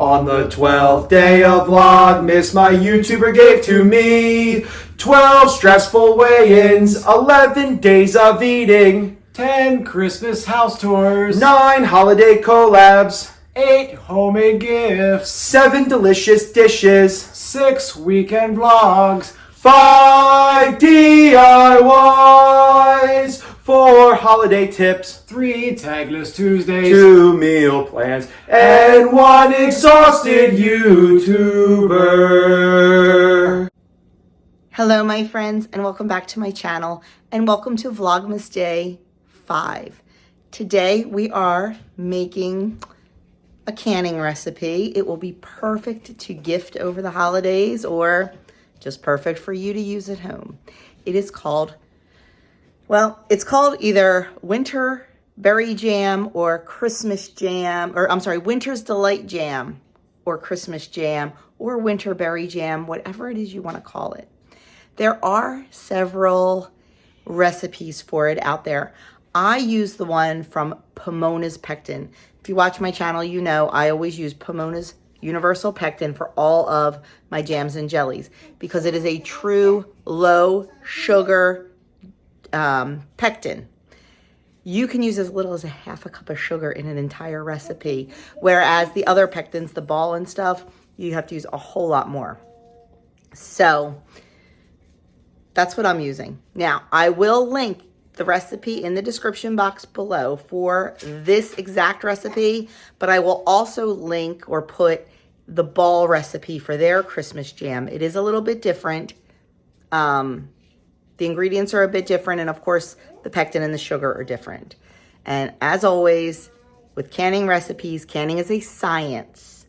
On the 12th day of Vlogmas, my YouTuber gave to me 12 stressful weigh-ins, 11 days of eating, 10 Christmas house tours, 9 holiday collabs, 8 homemade gifts, 7 delicious dishes, 6 weekend vlogs, 5 DIYs, 4 holiday tips, 3 tagless Tuesdays, 2 meal plans, and 1 exhausted YouTuber. Hello my friends, and welcome back to my channel, and welcome to Vlogmas Day 5. Today we are making a canning recipe. It will be perfect to gift over the holidays or just perfect for you to use at home. It is called, well, it's called either Winter Berry Jam or Christmas Jam, or I'm sorry, Winter's Delight Jam or Christmas Jam or Winter Berry Jam, whatever it is you want to call it. There are several recipes for it out there. I use the one from Pomona's Pectin. If you watch my channel, you know I always use Pomona's Universal Pectin for all of my jams and jellies because it is a true low sugar pectin. You can use as little as a half a cup of sugar in an entire recipe, whereas the other pectins, the ball and stuff, you have to use a whole lot more. So that's what I'm using. Now, I will link the recipe in the description box below for this exact recipe, but I will also link or put the ball recipe for their Christmas jam. It is a little bit different. The ingredients are a bit different, and of course, the pectin and the sugar are different. And as always, with canning recipes, canning is a science.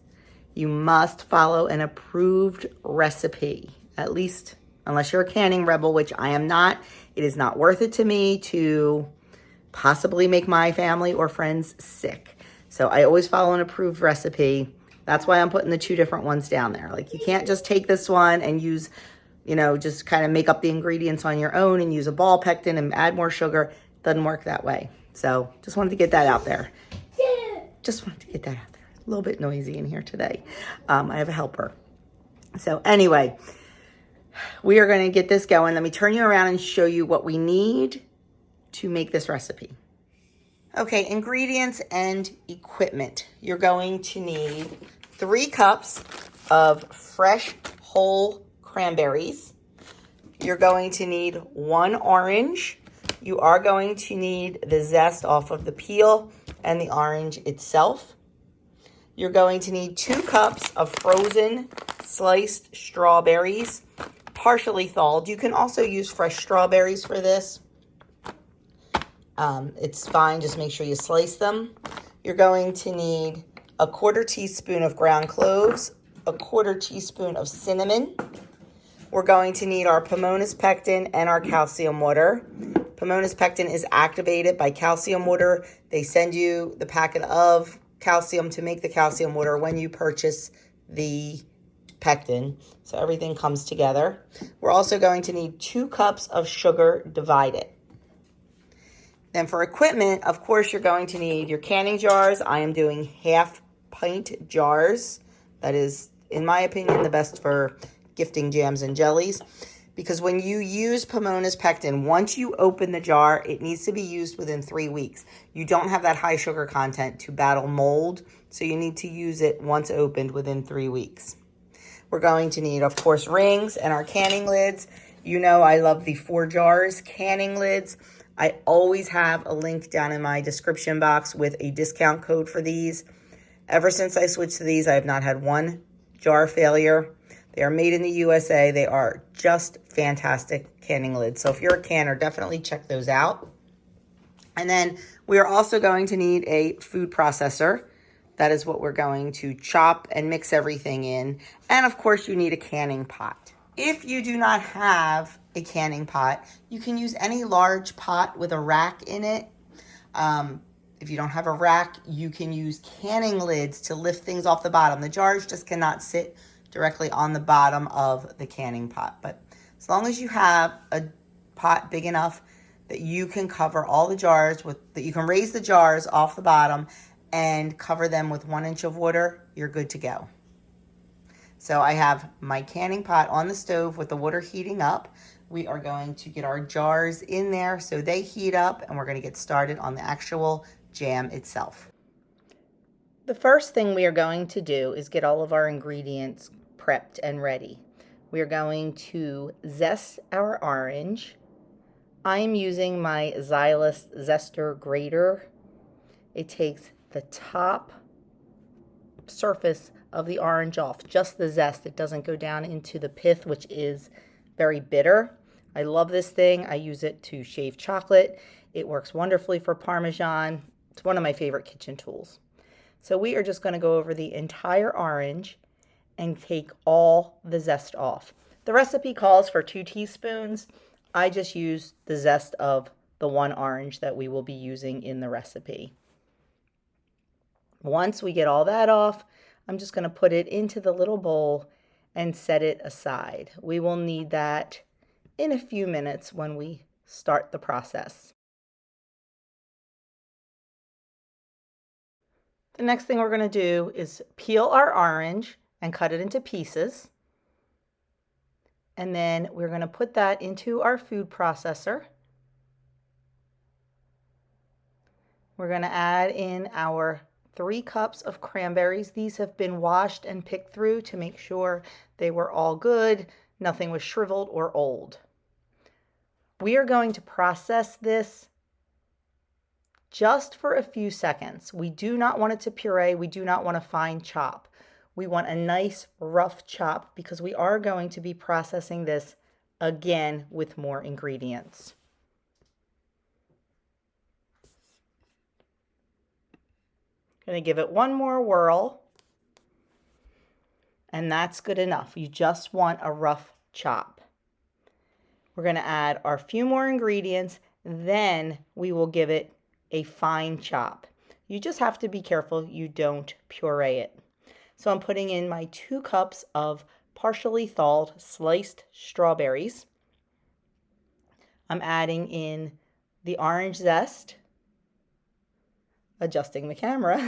You must follow an approved recipe, at least unless you're a canning rebel, which I am not. It is not worth it to me to possibly make my family or friends sick. So I always follow an approved recipe. That's why I'm putting the 2 different ones down there. Like, you can't just take this one and use, you know, just kind of make up the ingredients on your own and use a ball pectin and add more sugar. Doesn't work that way. So just wanted to get that out there. Just wanted to get that out there. A little bit noisy in here today. I have a helper. So anyway, we are going to get this going. Let me turn you around and show you what we need to make this recipe. Okay, ingredients and equipment. You're going to need 3 cups of fresh whole cranberries. You're going to need 1 orange. You are going to need the zest off of the peel and the orange itself. You're going to need 2 cups of frozen sliced strawberries, partially thawed. You can also use fresh strawberries for this. It's fine, just make sure you slice them. You're going to need a 1/4 teaspoon of ground cloves, a 1/4 teaspoon of cinnamon. We're going to need our Pomona's Pectin and our calcium water. Pomona's Pectin is activated by calcium water. They send you the packet of calcium to make the calcium water when you purchase the pectin. So everything comes together. We're also going to need 2 cups of sugar divided. Then for equipment, of course, you're going to need your canning jars. I am doing half pint jars. That is, in my opinion, the best for gifting jams and jellies. Because when you use Pomona's Pectin, once you open the jar, it needs to be used within 3 weeks. You don't have that high sugar content to battle mold, so you need to use it once opened within 3 weeks. We're going to need, of course, rings and our canning lids. You know I love the 4 jars canning lids. I always have a link down in my description box with a discount code for these. Ever since I switched to these, I have not had 1 jar failure. They are made in the USA. They are just fantastic canning lids. So if you're a canner, definitely check those out. And then we are also going to need a food processor. That is what we're going to chop and mix everything in. And of course, you need a canning pot. If you do not have a canning pot, you can use any large pot with a rack in it. If you don't have a rack, you can use canning lids to lift things off the bottom. The jars just cannot sit directly on the bottom of the canning pot. But as long as you have a pot big enough that you can cover all the jars with, that you can raise the jars off the bottom and cover them with 1 inch of water, you're good to go. So I have my canning pot on the stove with the water heating up. We are going to get our jars in there so they heat up, and we're going to get started on the actual jam itself. The first thing we are going to do is get all of our ingredients prepped and ready. We are going to zest our orange. I am using my Xylus zester grater. It takes the top surface of the orange off, just the zest. It doesn't go down into the pith, which is very bitter. I love this thing. I use it to shave chocolate. It works wonderfully for Parmesan. It's one of my favorite kitchen tools. So we are just going to go over the entire orange and take all the zest off. The recipe calls for 2 teaspoons. I just use the zest of the 1 orange that we will be using in the recipe. Once we get all that off, I'm just going to put it into the little bowl and set it aside. We will need that in a few minutes when we start the process. The next thing we're going to do is peel our orange and cut it into pieces. And then we're going to put that into our food processor. We're going to add in our 3 cups of cranberries. These have been washed and picked through to make sure they were all good, nothing was shriveled or old. We are going to process this just for a few seconds. We do not want it to puree. We do not want a fine chop. We want a nice rough chop because we are going to be processing this again with more ingredients. Going to give it one more whirl, and that's good enough. You just want a rough chop. We're going to add our few more ingredients, then we will give it a fine chop. You just have to be careful you don't puree it. So I'm putting in my 2 cups of partially thawed sliced strawberries. I'm adding in the orange zest, adjusting the camera.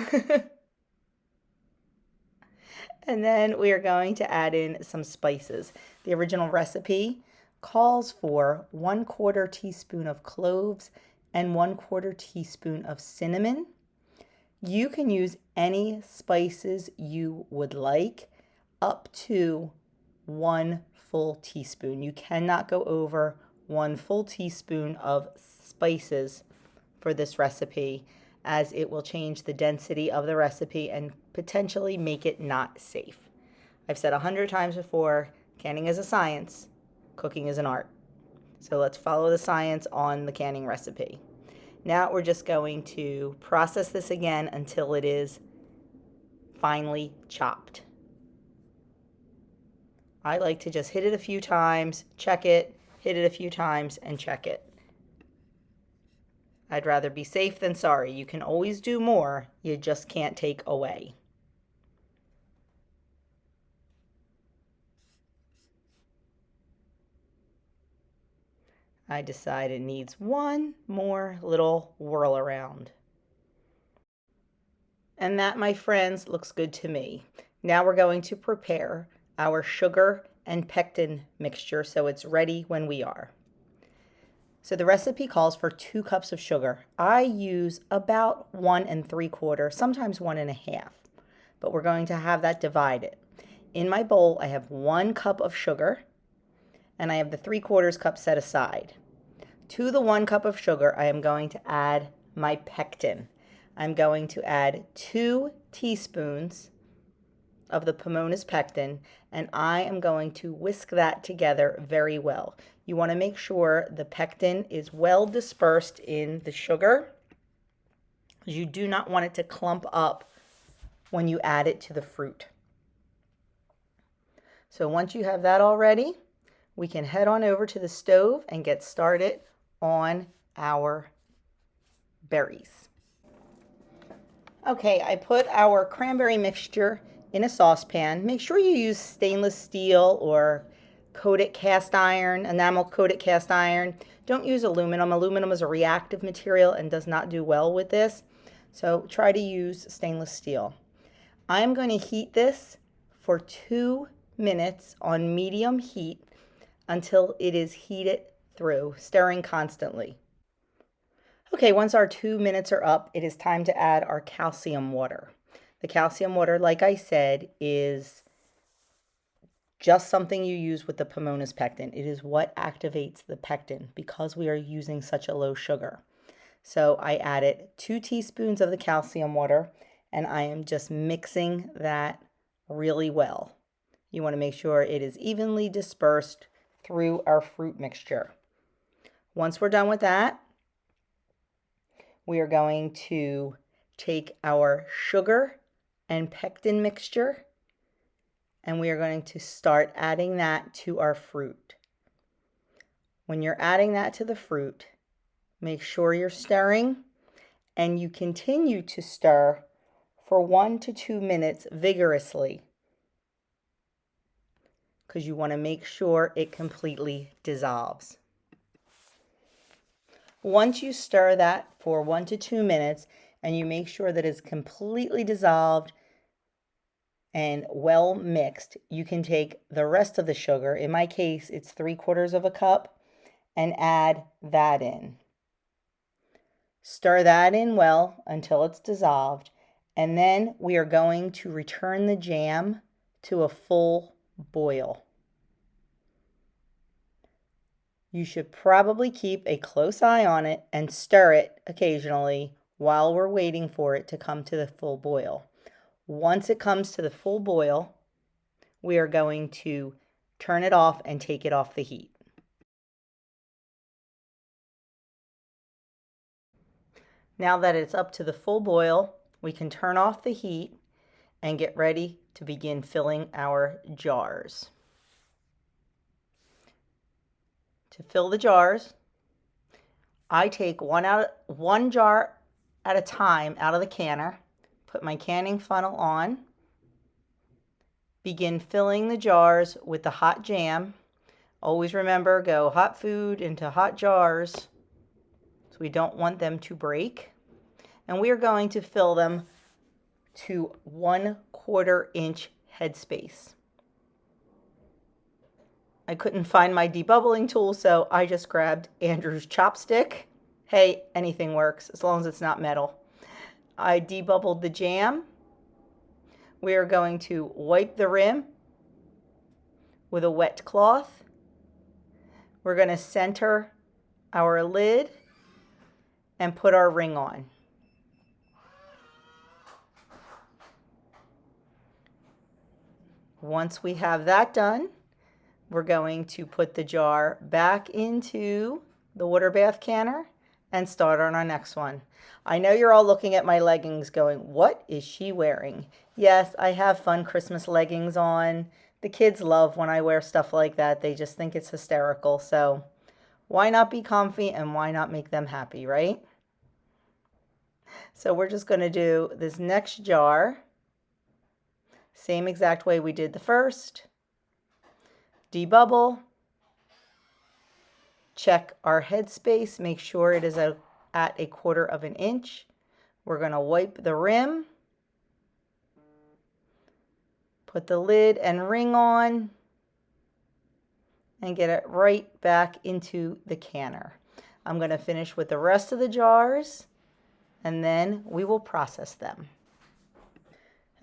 And then we are going to add in some spices. The original recipe calls for 1/4 teaspoon of cloves and 1/4 teaspoon of cinnamon. You can use any spices you would like up to 1 full teaspoon. You cannot go over 1 full teaspoon of spices for this recipe, as it will change the density of the recipe and potentially make it not safe. I've said 100 times before, canning is a science, cooking is an art. So let's follow the science on the canning recipe. Now we're just going to process this again until it is finely chopped. I like to just hit it a few times, check it, hit it a few times, and check it. I'd rather be safe than sorry. You can always do more, you just can't take away. I decide it needs one more little whirl around. And that, my friends, looks good to me. Now we're going to prepare our sugar and pectin mixture so it's ready when we are. So the recipe calls for 2 cups of sugar. I use about 1 3/4, sometimes 1 1/2, but we're going to have that divided. In my bowl, I have 1 cup of sugar, and I have the 3/4 cup set aside. To the 1 cup of sugar, I am going to add my pectin. I'm going to add 2 teaspoons of the Pomona's pectin, and I am going to whisk that together very well. You want to make sure the pectin is well dispersed in the sugar. You do not want it to clump up when you add it to the fruit. So once you have that all ready, we can head on over to the stove and get started on our berries. Okay, I put our cranberry mixture in a saucepan. Make sure you use stainless steel or coated cast iron, enamel coated cast iron. Don't use aluminum. Aluminum is a reactive material and does not do well with this. So try to use stainless steel. I'm going to heat this for 2 minutes on medium heat until it is heated through, stirring constantly. Okay, once our 2 minutes are up, it is time to add our calcium water. The calcium water, like I said, is just something you use with the Pomona's pectin. It is what activates the pectin because we are using such a low sugar. So I added 2 teaspoons of the calcium water, and I am just mixing that really well. You want to make sure it is evenly dispersed through our fruit mixture. Once we're done with that, we are going to take our sugar and pectin mixture, and we are going to start adding that to our fruit. When you're adding that to the fruit, make sure you're stirring, and you continue to stir for 1 to 2 minutes vigorously because you want to make sure it completely dissolves. Once you stir that for 1 to 2 minutes and you make sure that it's completely dissolved and well mixed, you can take the rest of the sugar, in my case it's 3/4 of a cup, and add that in. Stir that in well until it's dissolved, and then we are going to return the jam to a full boil. You should probably keep a close eye on it and stir it occasionally while we're waiting for it to come to the full boil. Once it comes to the full boil, we are going to turn it off and take it off the heat. Now that it's up to the full boil, we can turn off the heat and get ready to begin filling our jars. To fill the jars, I take one jar at a time out of the canner, put my canning funnel on, begin filling the jars with the hot jam. Always remember, go hot food into hot jars, so we don't want them to break. And we are going to fill them to 1/4 inch headspace. I couldn't find my debubbling tool, so I just grabbed Andrew's chopstick. Hey, anything works as long as it's not metal. I debubbled the jam. We are going to wipe the rim with a wet cloth. We're going to center our lid and put our ring on. Once we have that done, we're going to put the jar back into the water bath canner and start on our next one. I know you're all looking at my leggings going, what is she wearing? Yes, I have fun Christmas leggings on. The kids love when I wear stuff like that. They just think it's hysterical. So why not be comfy and why not make them happy, right? So we're just going to do this next jar, same exact way we did the first. Debubble, check our headspace, make sure it is at 1/4 inch. We're going to wipe the rim, put the lid and ring on, and get it right back into the canner. I'm going to finish with the rest of the jars, and then we will process them.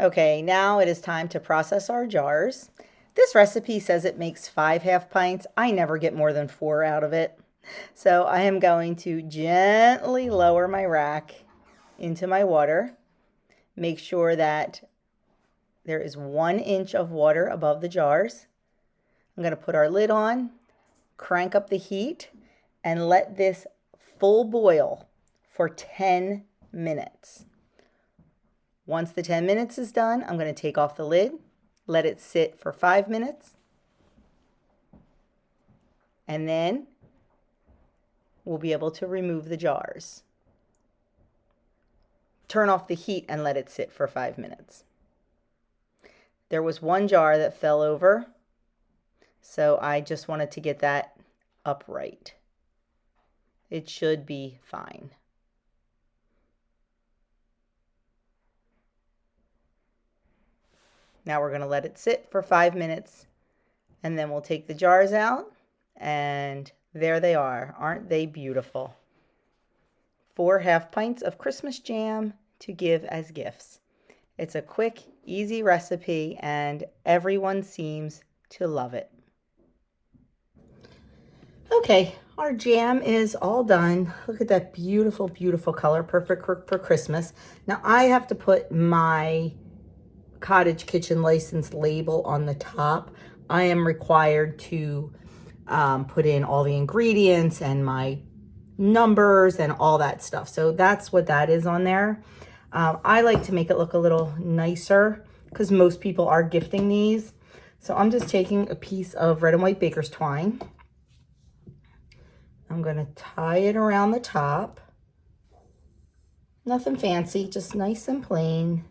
Okay, now it is time to process our jars. This recipe says it makes 5 half pints. I never get more than 4 out of it. So I am going to gently lower my rack into my water. Make sure that there is 1 inch of water above the jars. I'm going to put our lid on, crank up the heat, and let this full boil for 10 minutes. Once the 10 minutes is done, I'm going to take off the lid, let it sit for 5 minutes, and then we'll be able to remove the jars. Turn off the heat and let it sit for 5 minutes. There was 1 jar that fell over, so I just wanted to get that upright. It should be fine. Now we're going to let it sit for 5 minutes, and then we'll take the jars out, and there they are. Aren't they beautiful? 4 half pints of Christmas jam to give as gifts. It's a quick, easy recipe, and everyone seems to love it. Okay, our jam is all done. Look at that beautiful, beautiful color. Perfect for Christmas. Now I have to put my cottage kitchen license label on the top. I am required to put in all the ingredients and my numbers and all that stuff. So that's what that is on there. I like to make it look a little nicer because most people are gifting these. So I'm just taking a piece of red and white baker's twine. I'm going to tie it around the top. Nothing fancy, just nice and plain.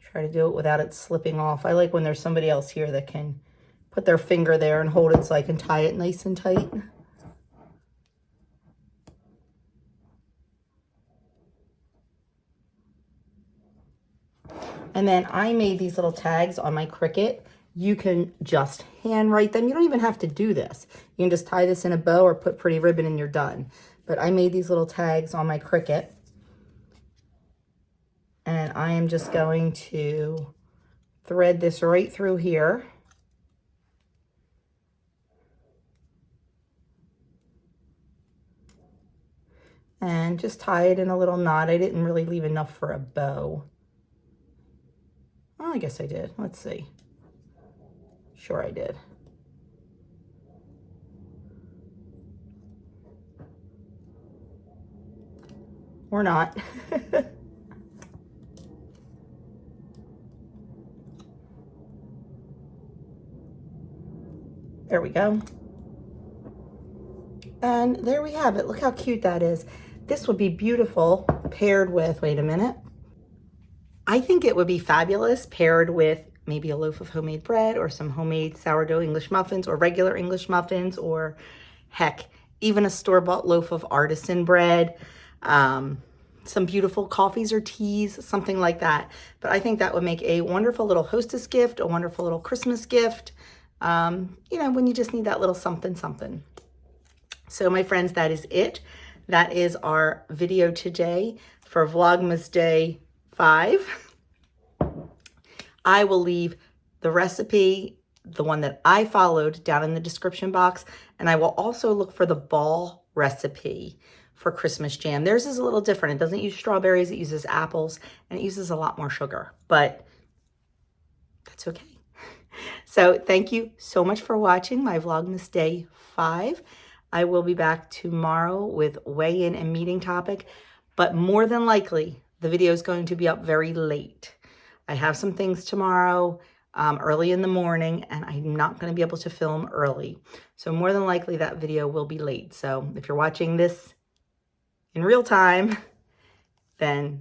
Try to do it without it slipping off. I like when there's somebody else here that can put their finger there and hold it so I can tie it nice and tight. And then I made these little tags on my Cricut. You can just hand write them. You don't even have to do this. You can just tie this in a bow or put pretty ribbon and you're done. But I made these little tags on my Cricut. And I am just going to thread this right through here. And just tie it in a little knot. I didn't really leave enough for a bow. Oh, I guess I did. Let's see. Sure I did. Or not. There we go. And there we have it. Look how cute that is. This would be beautiful paired with, wait a minute. I think it would be fabulous paired with maybe a loaf of homemade bread or some homemade sourdough English muffins or regular English muffins, or heck, even a store-bought loaf of artisan bread, some beautiful coffees or teas, something like that. But I think that would make a wonderful little hostess gift, a wonderful little Christmas gift, you know, when you just need that little something, something. So my friends, that is it. That is our video today for Vlogmas Day 5. I will leave the recipe, the one that I followed, down in the description box. And I will also look for the ball recipe for Christmas jam. Theirs is a little different. It doesn't use strawberries, it uses apples, and it uses a lot more sugar, but that's okay. So thank you so much for watching my Vlogmas Day 5. I will be back tomorrow with weigh-in and meeting topic, but more than likely, the video is going to be up very late. I have some things tomorrow, early in the morning, and I'm not going to be able to film early. So more than likely, that video will be late. So if you're watching this in real time, then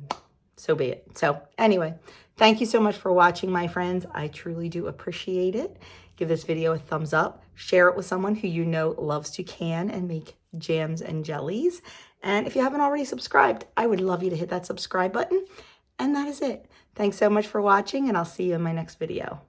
so be it. So anyway, thank you so much for watching, my friends. I truly do appreciate it. Give this video a thumbs up. Share it with someone who you know loves to can and make jams and jellies. And if you haven't already subscribed, I would love you to hit that subscribe button. And that is it. Thanks so much for watching, and I'll see you in my next video.